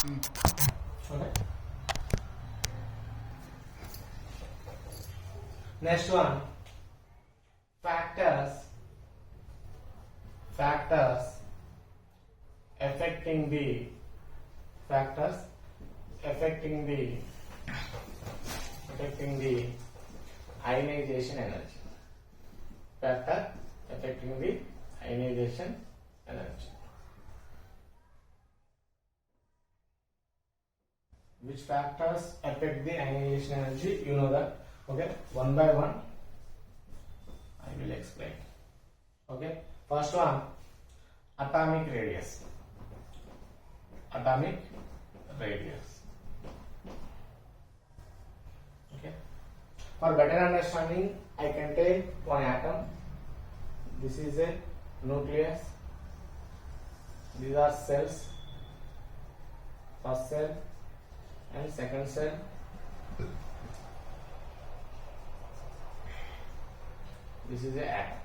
Okay. Next one, factors affecting the ionization energy. Factor affecting the ionization energy. Which factors affect the ionization energy? You know that. Okay, one by one I will explain. Okay, first one, atomic radius. Okay, for better understanding I can take one atom. This is a nucleus. These are cells. First cell and second cell. This is a atom.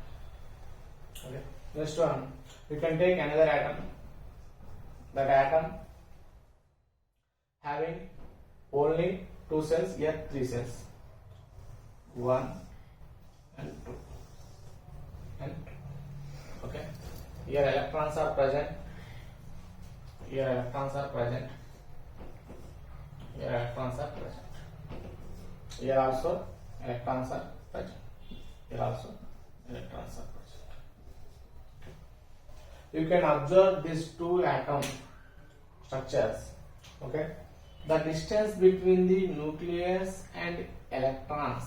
Okay. Next one, we can take another atom. That atom having only two cells, here three cells. 1 and 2 and 2. Okay. Here electrons are present. Here electrons are present. Here electrons are present. Here also electrons are present. Here also electrons are present. You can observe these two atom structures. Okay. The distance between the nucleus and electrons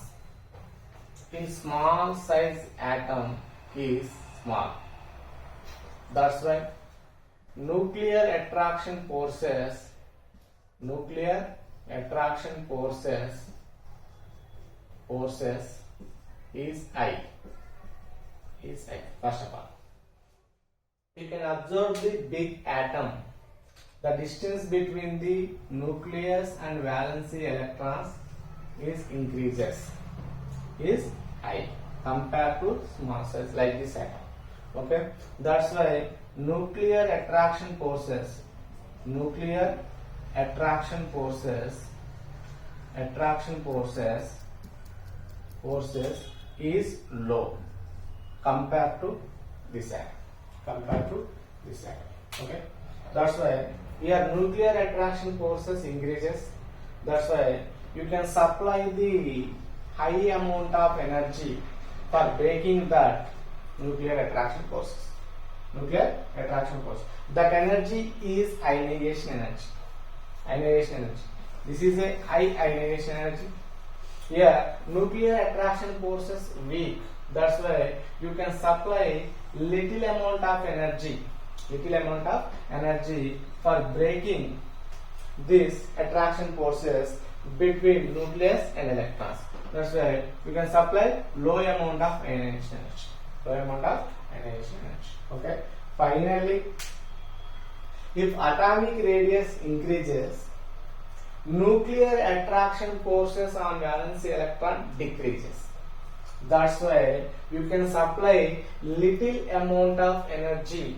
in small size atom is small. That's why nuclear attraction forces is I. First of all, you can observe the big atom. The distance between the nucleus and valency electrons increases I compared to small size like this atom. Okay, that's why nuclear attraction forces is low compared to this atom. Okay, that's why here nuclear attraction forces increases. That's why you can supply the high amount of energy for breaking that nuclear attraction forces. That energy is ionization energy. This is a high ionization energy. Here nuclear attraction forces weak. That's why you can supply little amount of energy for breaking these attraction forces between nucleus and electrons. That's why you can supply low amount of ionization energy. Okay. Finally, if atomic radius increases, nuclear attraction forces on valence electron decreases. That's why you can supply little amount of energy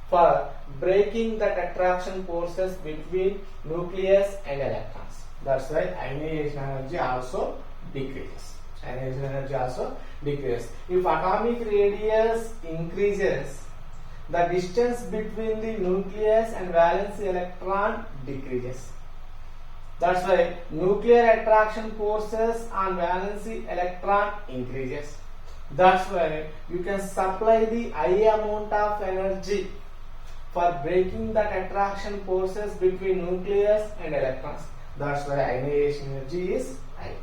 for breaking the attraction forces between nucleus and electrons. That's why ionization energy also decreases. If atomic radius increases, the distance between the nucleus and valence electron decreases. That's why nuclear attraction forces on valency electron increases. That's why you can supply the high amount of energy for breaking that attraction forces between nucleus and electrons. That's why ionization energy is high.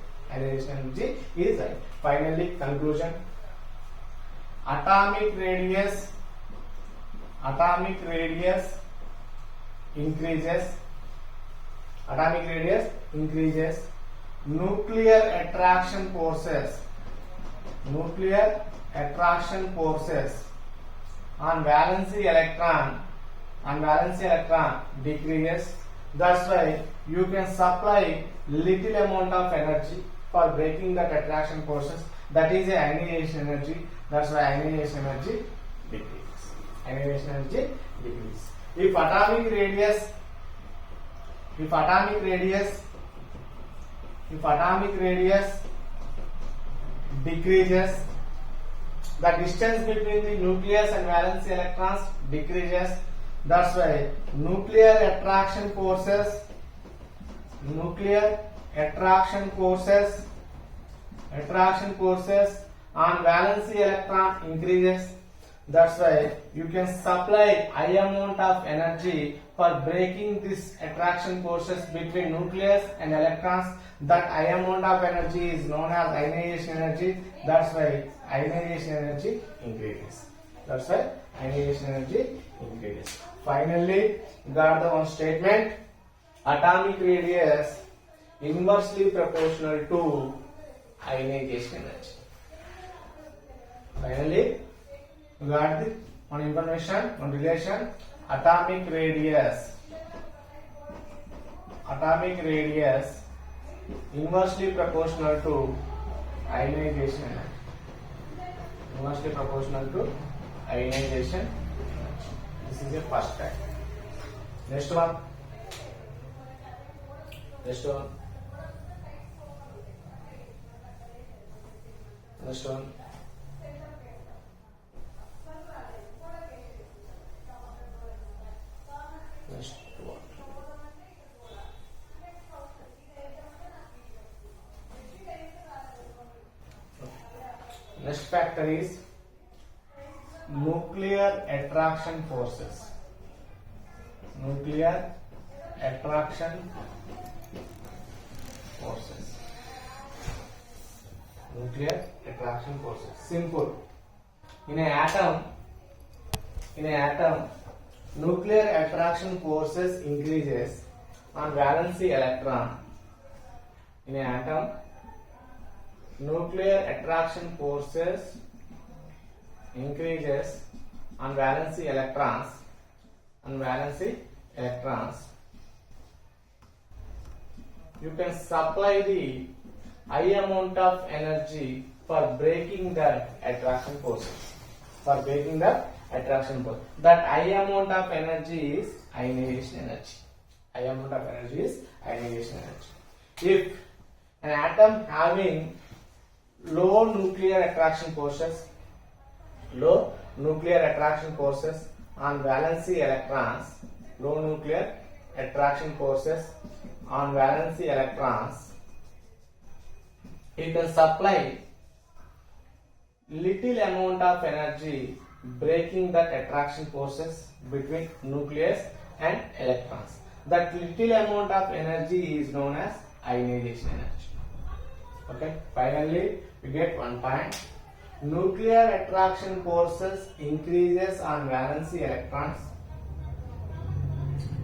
Finally, conclusion. Atomic radius increases. Nuclear attraction forces on valency electron decreases. That's why you can supply little amount of energy for breaking that attraction forces. That is a ionization energy. That's why ionization energy decreases. If atomic radius if atomic radius decreases, the distance between the nucleus and valence electrons decreases. That's why nuclear attraction forces on valence electron increases. That's why you can supply high amount of energy for breaking this attraction forces between nucleus and electrons. That high amount of energy is known as ionization energy. That's why ionization energy increases. Finally, we got the one statement: atomic radius inversely proportional to ionization energy. Finally, we got the one information, one relation: atomic radius inversely proportional to ionization energy. This is the first fact. Next one. Next factor is nuclear attraction forces. Simple. In an atom, nuclear attraction forces increases on valency electron. In an atom, nuclear attraction forces increases on valency electrons. You can supply the high amount of energy for breaking the attraction forces. That high amount of energy is ionization energy. If an atom having low nuclear attraction forces on valency electrons, you can supply little amount of energy breaking that attraction forces between nucleus and electrons. That little amount of energy is known as ionization energy. Okay, finally we get one point: nuclear attraction forces increases on valency electrons.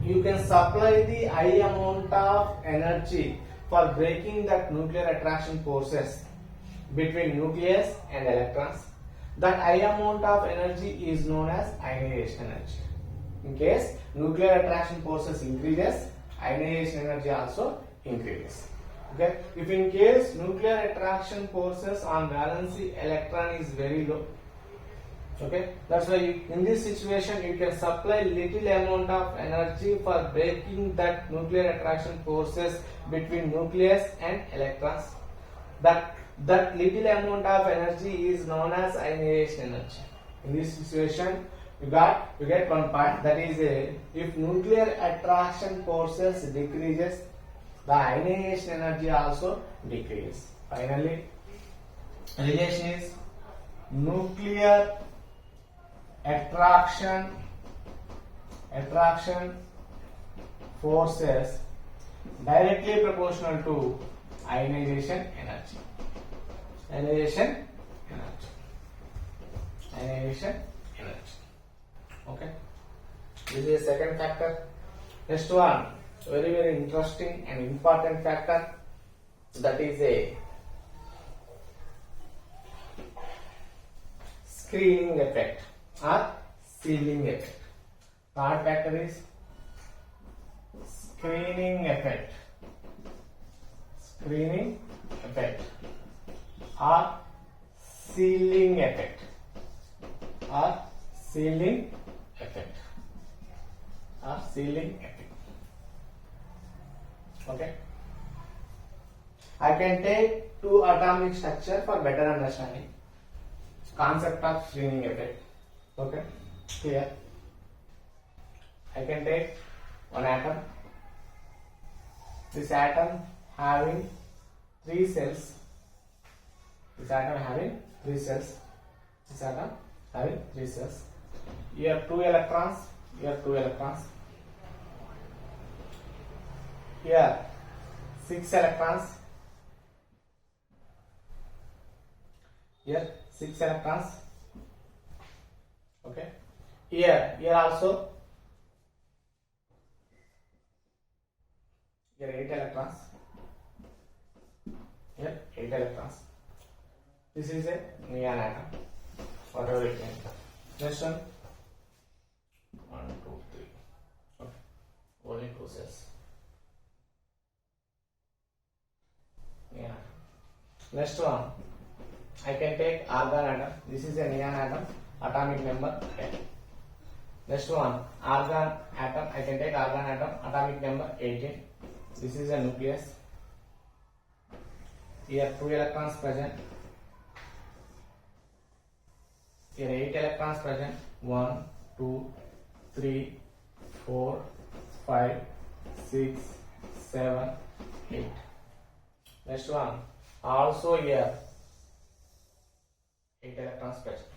You can supply the high amount of energy for breaking that nuclear attraction forces between nucleus and electrons. That high amount of energy is known as ionization energy. In case nuclear attraction forces increases, ionization energy also increases. Okay, if in case nuclear attraction forces on valency electron is very low, okay, that's why in this situation you can supply little amount of energy for breaking that nuclear attraction forces between nucleus and electrons. That little amount of energy is known as ionization energy. In this situation, we get one point, that is if nuclear attraction forces decreases, the ionization energy also decreases. Finally, relation is nuclear attraction forces directly proportional to ionization energy. Okay, this is the second factor. Next one, very interesting and important factor, that is a screening effect or sealing effect. Third factor is screening effect or sealing effect. Okay. I can take two atomic structure for better understanding. Concept of screening effect. Okay. Clear. I can take one atom. This atom having 3 cells. This atom having 3 cells. This atom having 3 cells. Here 2 electrons. Here 2 electrons. Here 6 electrons. Here 6 electrons. Okay. Here also. Here 8 electrons. Here 8 electrons. This is a neon atom. Whatever it can. Next one. 1, 2, 3. Okay. Only 2 cells. Yeah. Next one. I can take argon atom. This is a neon atom. Atomic number 10. Next one. Argon atom. I can take argon atom. Atomic number 18. This is a nucleus. Here 2 electrons present. Here 8 electrons present. 1, 2, 3, 4, 5, 6, 7, 8. Next one. Also here 8 electrons present.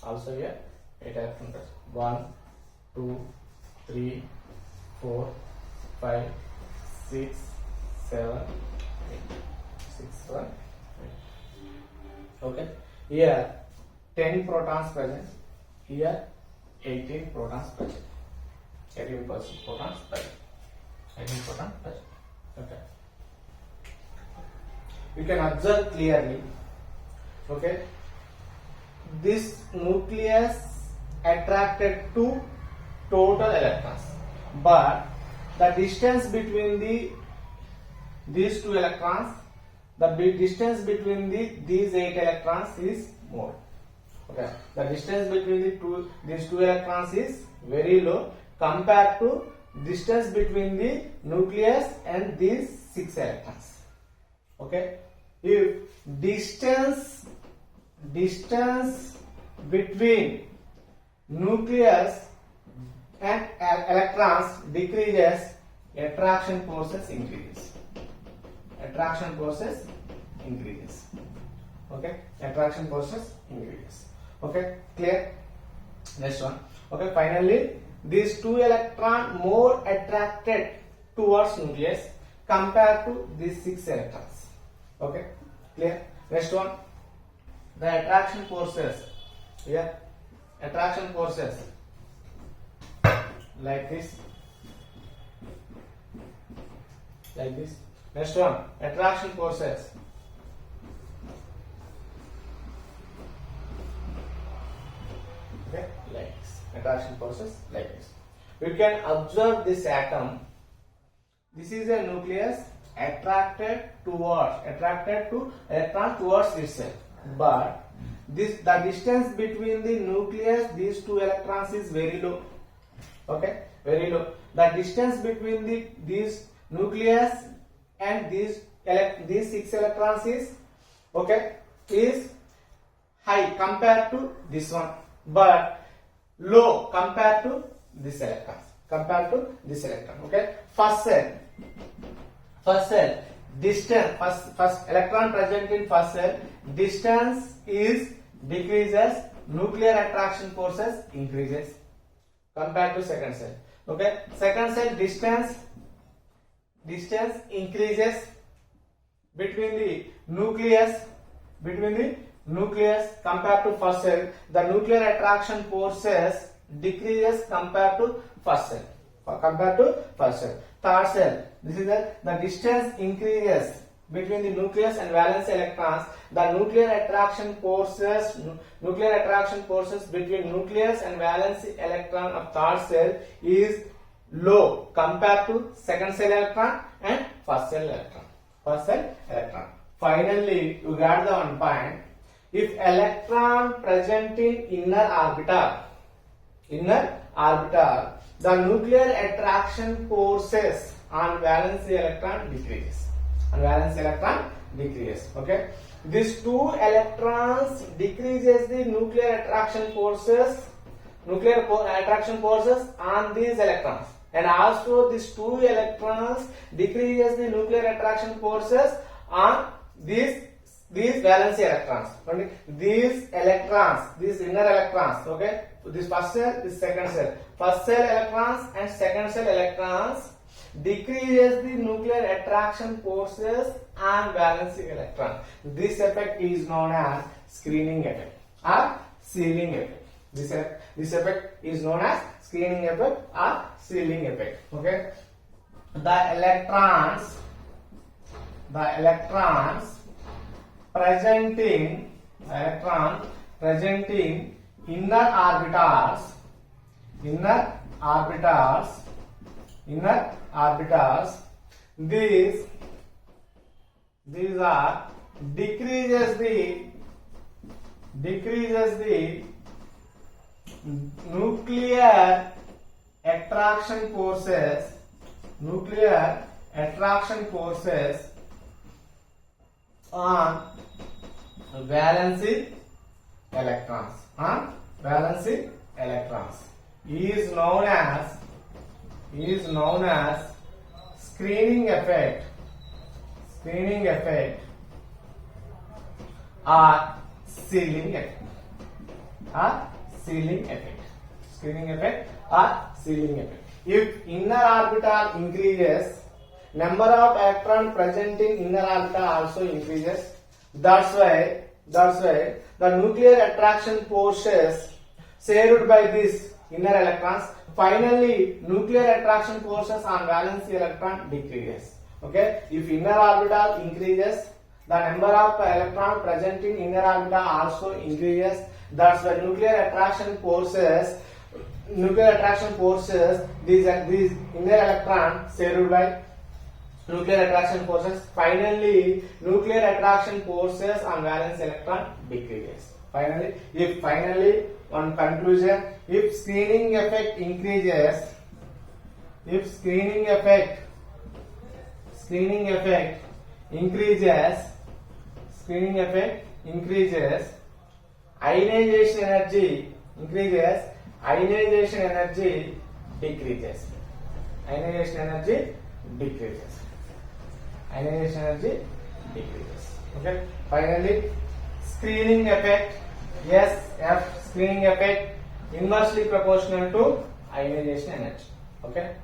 Also here 8 electrons present. 1, 2, 3, 4, 5, 6, 7, 8. 6, 7, 8. Okay. Here 10 protons present. Here 18 protons present. 18% protons present. 18 protons present. Okay. You can observe clearly. Okay. This nucleus attracted to total electrons, but the distance between these 2 electrons, the distance between these 8 electrons is more. Okay, the distance between these 2 electrons is very low compared to distance between the nucleus and these 6 electrons. Okay, if distance between nucleus and electrons decreases, attraction forces increases. Attraction forces increases. Okay, attraction forces increases. Okay, clear? Next one. Okay, finally, these 2 electrons more attracted towards nucleus compared to these 6 electrons. Okay, clear? Next one. The attraction forces. Here, attraction forces like this. Like this. Next one. Attraction forces. Okay, like this. Attraction forces like this. We can observe this atom. This is a nucleus attracted to electron towards itself. But the distance between the nucleus, these 2 electrons is very low. Okay, very low. The distance between these nucleus and these 6 electrons is high compared to this one, but low compared to this electron. Okay, first cell distance, first electron present in first cell, distance is decreases, nuclear attraction forces increases compared to second cell. Okay, second cell distance increases between the nucleus compared to first cell. The nuclear attraction forces decreases compared to first cell. Third cell, this is the distance increases between the nucleus and valence electrons. The nuclear attraction forces between nucleus and valence electron of third cell is low compared to second cell electron and first cell electron. Finally, you got the one point. If electron present in inner orbital, the nuclear attraction forces and valence electron decreases. And valence electron decreases. Okay. These two electrons decreases the nuclear attraction forces on these electrons, and also these two electrons decreases the nuclear attraction forces on these valence electrons. Okay? These inner electrons. Okay, this first cell, this second cell. First cell electrons and second cell electrons decreases the nuclear attraction forces on valence electron. This effect is known as screening effect or sealing effect. This effect is known as screening effect or sealing effect. Okay, the electrons presenting inner orbitals, these are decreases the nuclear attraction forces on valence electrons is known as screening effect or sealing effect. Screening effect or sealing effect. If inner orbital increases, number of electrons present in inner orbital also increases. That's why the nuclear attraction forces shared by these inner electrons, finally nuclear attraction forces on valence electron decreases. Okay, if inner orbital increases, the number of electrons present in inner orbital also increases. That's why nuclear attraction forces, these inner electrons shared by nuclear attraction forces, finally nuclear attraction forces on valence electron decreases. Finally one conclusion, if screening effect increases, ionization energy increases, ionization energy decreases. Okay. Finally, screening effect, screening effect inversely proportional to ionization energy. Okay.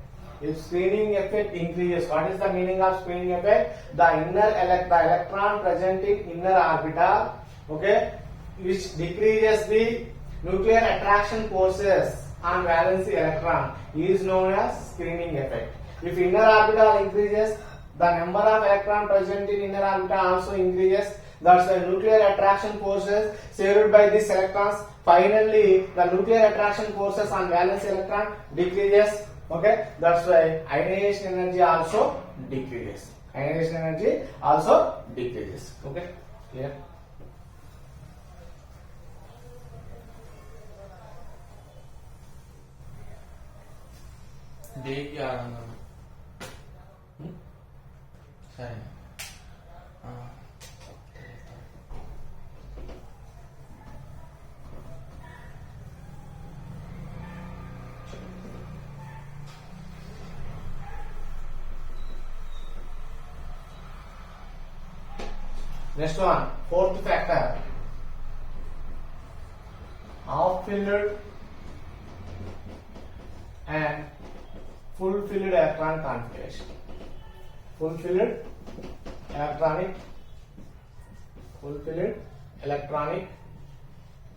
If screening effect increases, what is the meaning of screening effect? The electron present in inner orbital, okay, which decreases the nuclear attraction forces on valence electron is known as screening effect. If inner orbital increases, the number of electrons present in inner orbital also increases. That's the nuclear attraction forces shared by these electrons. Finally, the nuclear attraction forces on valence electron decreases. Okay, that's why ionization energy also decreases. Okay, clear? देख आ रहा सही Next one, fourth factor, half-filled and full-filled electron configuration. Full-filled electronic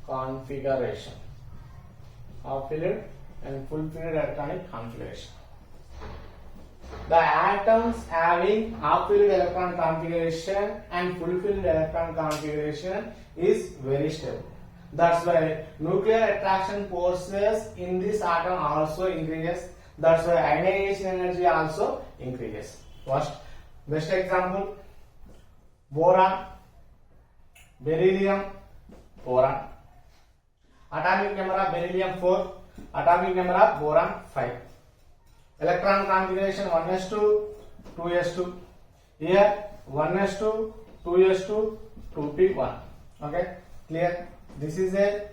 configuration. Half-filled and full-filled electronic configuration. The atoms having half-filled electron configuration and full-filled electron configuration is very stable. That's why nuclear attraction forces in this atom also increases. That's why ionization energy also increases. First, best example, boron, beryllium, boron. Atomic number of beryllium 4, atomic number of boron 5. electron configuration 1s2, 2s2. Here 1s2, 2s2, 2p1. Okay, clear? This is a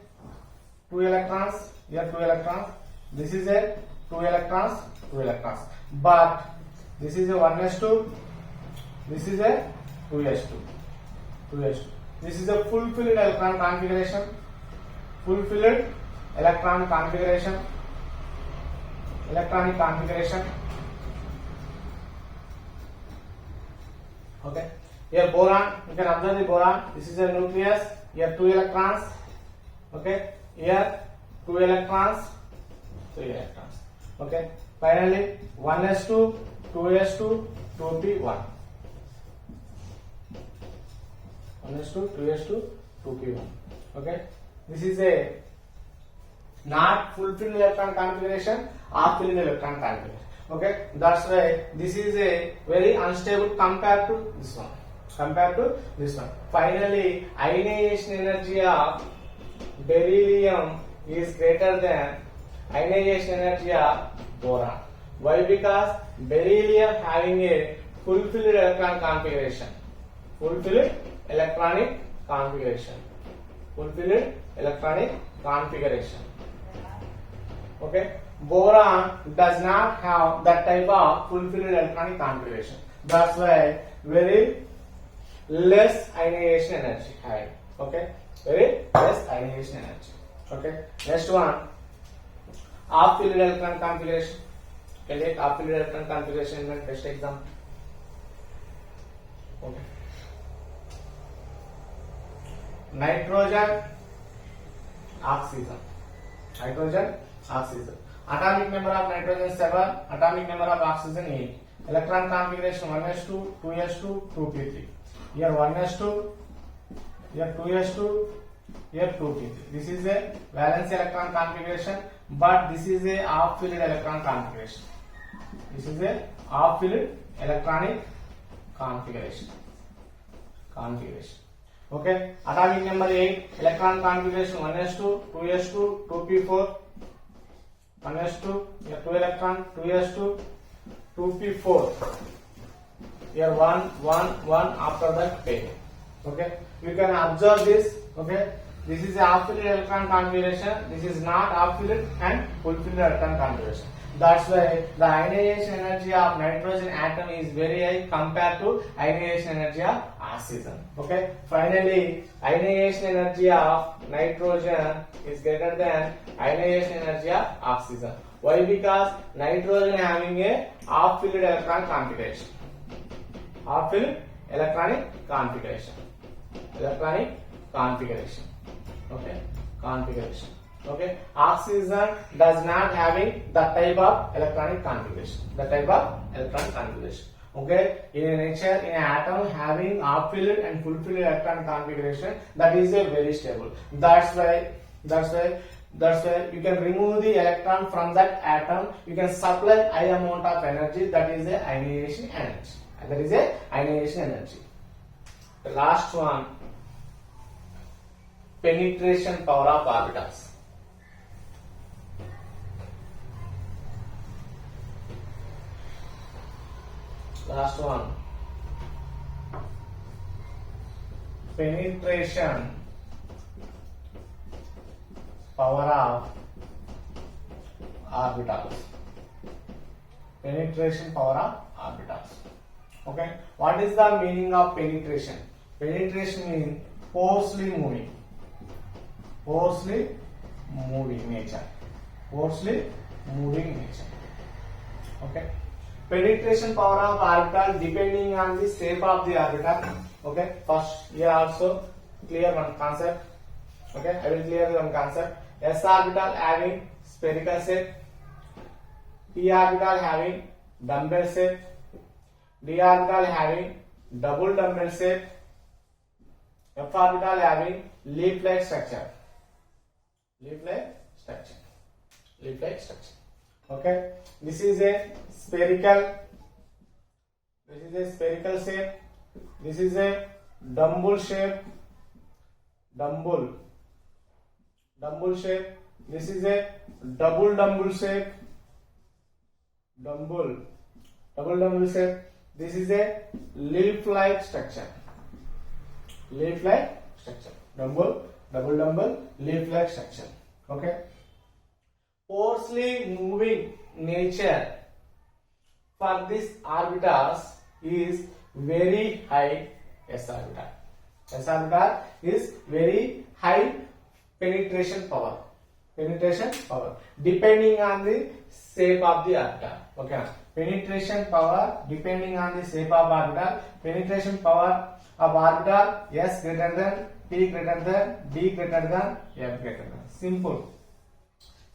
2 electrons. Here 2 electrons. This is a 2 electrons, 2 electrons. But this is a 1s2. This is a 2s2, 2s2. This is a fulfilled electron configuration. Fulfilled electron configuration. Electronic configuration. Okay. Here boron, you can observe the boron. This is a nucleus. Here 2 electrons. Okay. Here 2 electrons, 3 electrons. Okay. Finally 1s2, 2s2, 2p1. 1s2, 2s2, 2p1. Okay. This is a not fulfilled electron configuration, or filled electron configuration. Okay, that's why this is a very unstable compared to this one. Compared to this one. Finally, ionization energy of beryllium is greater than ionization energy of boron. Why? Because beryllium having a fulfilled electron configuration. Fulfilled electronic configuration. Fulfilled electronic configuration. Okay, boron does not have that type of fulfilled electronic configuration. That's why very less ionization energy having. Okay, very less ionization energy. Okay, next one, half-filled electron configuration. Can take half-filled electron configuration in the test exam. Okay, nitrogen, oxygen. Nitrogen, oxygen. Atomic number of nitrogen 7, atomic number of oxygen 8. Electron configuration 1s2, 2s2, 2p3. Here 1s2, here 2s2, here 2p3. This is a valence electron configuration, but this is a half-filled electron configuration. This is a half-filled electronic configuration. Okay, atomic number 8, electron configuration 1s2, 2s2, 2p4. 1s2, here 2 electron, 2s2, 2p4. Here 1, 1, 1 after that pair. Okay, you can observe this. Okay, this is a half-filled electron configuration. This is not half-filled and full-filled electron configuration. That's why the ionization energy of nitrogen atom is very high compared to ionization energy of oxygen. Okay. Finally, ionization energy of nitrogen is greater than ionization energy of oxygen. Why? Because nitrogen having a half-filled electron configuration. Half-filled electronic configuration. Electronic configuration. Okay. Configuration. Okay, oxygen does not having that type of electronic configuration. That type of electronic configuration. Okay, in nature, in an atom having half-filled and full-filled electron configuration, that is a very stable. That's why you can remove the electron from that atom. You can supply high amount of energy. That is a ionization energy. That is a ionization energy. The last one, penetration power of orbitals. Last one, penetration power of orbitals. Penetration power of orbitals. Okay, what is the meaning of penetration? Penetration means forcefully moving. Forcefully moving nature. Forcefully moving nature. Okay. Penetration power of orbital depending on the shape of the orbital. Okay, first here also clear one concept. Okay, I will clear one concept. S orbital having spherical shape, p orbital having dumbbell shape, d orbital having double dumbbell shape, f orbital having leaf-like structure. Leaf-like structure. Leaf-like structure. Okay, this is a spherical. This is a spherical shape. This is a dumbbell shape. Dumbbell shape. This is a double dumbbell shape. dumbbell. Double dumbbell shape. This is a leaf-like structure. Leaf-like structure. Dumbbell, double dumbbell, leaf-like structure. Okay. Forcefully moving nature for this orbitals is very high s orbital. S orbital is very high penetration power. Penetration power depending on the shape of the orbital. Okay. Penetration power depending on the shape of orbital. Penetration power of orbital S greater than P greater than D greater than F greater than. Simple.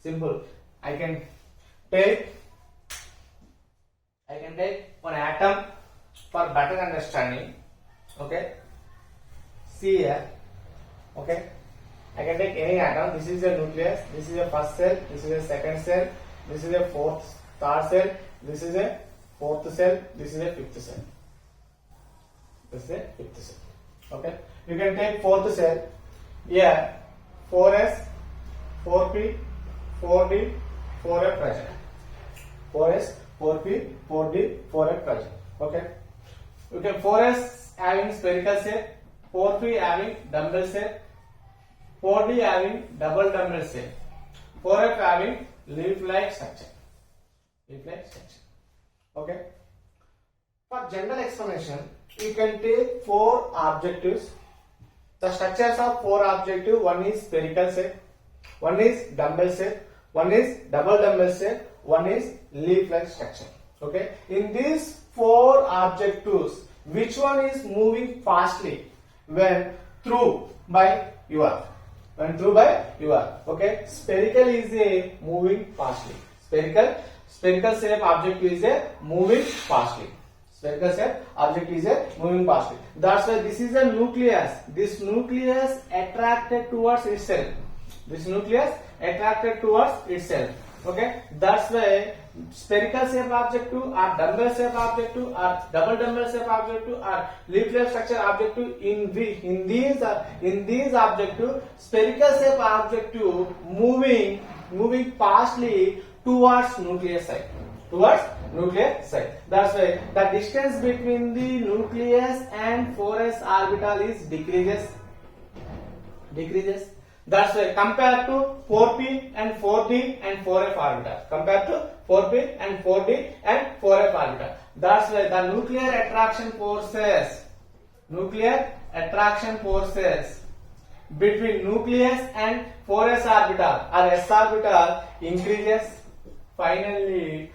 Simple. I can take one atom for better understanding. Okay. See here. Okay. I can take any atom. This is a nucleus. This is a first cell. This is a second cell. This is a third cell. This is a fourth cell. This is a fifth cell. This is a fifth cell. Okay. You can take fourth cell. Here 4s, 4p, 4d, 4f present. 4s, 4p, 4d, 4f present. Okay. You can 4s having spherical shape, 4p having dumbbell shape, 4d having double dumbbell shape, 4f having leaf-like structure. Leaf-like structure. Okay. For general explanation, you can take 4 objectives. The structures of 4 objectives: one is spherical shape, one is dumbbell shape, one is double dumbbell shape, one is leaf-like structure. Okay. In these 4 objectives, which one is moving fastly when through by UR? When through by UR. Okay. Spherical is a moving fastly. Spherical shape object is a moving fastly. Spherical shape object is a moving fastly. That's why this is a nucleus. This nucleus attracted towards itself. This nucleus attracted towards itself. Okay. That's why spherical shape objective or dumbbell shape objective or double dumbbell shape objective or leaf-like structure objective in these objective, spherical shape objective moving fastly towards nucleus side. Towards nucleus side. That's why the distance between the nucleus and 4s orbital is decreases. That's why compared to 4p and 4d and 4f orbital. Compared to 4p and 4d and 4f orbital. That's why the nuclear attraction forces between nucleus and 4s orbital or s orbital increases. Finally,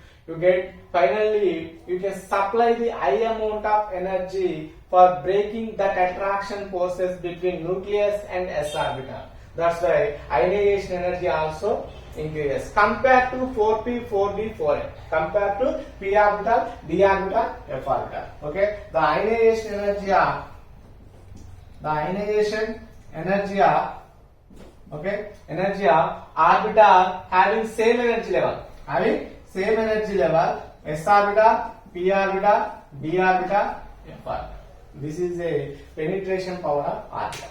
you can supply the high amount of energy for breaking that attraction forces between nucleus and s orbital. That's why ionization energy also increases compared to 4p, 4d, 4f. Compared to p orbital, d orbital, f orbital. Okay. The ionization energy of orbital having same energy level. S orbital, p orbital, d orbital, f orbital. This is a penetration power of orbital.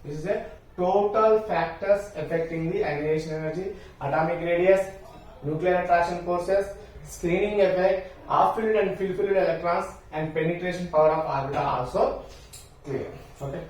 This is a total factors affecting the ionization energy: atomic radius, nuclear attraction forces, screening effect, half-filled and full-filled electrons, and penetration power of orbital also clear. Okay.